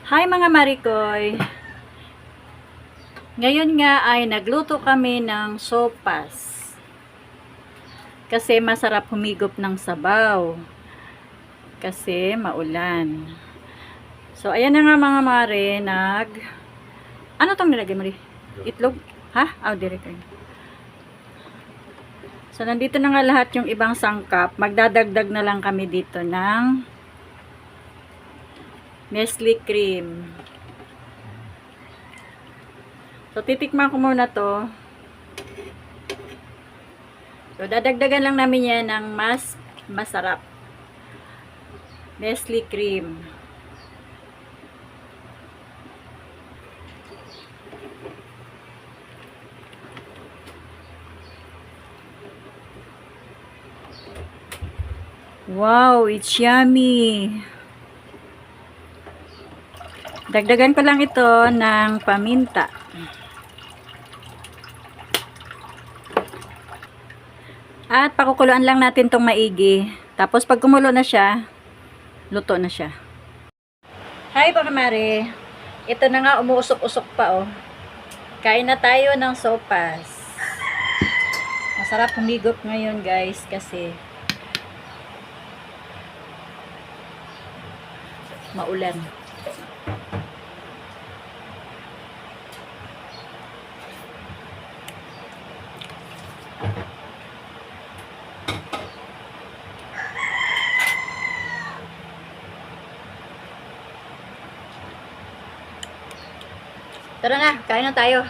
Hi mga Marikoy! Ngayon nga ay nagluto kami ng sopas. Kasi masarap humigop ng sabaw. Kasi maulan. So ayan na nga mga mare, ano tong nilagay mo rin? Itlog? Ha? Oh, direct. So nandito na nga lahat yung ibang sangkap. Magdadagdag na lang kami dito ng Nestle cream. So, titikman ko muna to. So, dadagdagan lang namin yan ng mas masarap. Nestle cream. Wow, it's yummy. Dagdagan ko lang ito ng paminta. At pakukuluan lang natin tong maigi. Tapos pag kumulo na siya, luto na siya. Hi mga mare. Ito na nga, umuusok-usok pa oh. Kain na tayo ng sopas. Masarap humigop ngayon guys kasi maulan. Tara na, kain na tayo.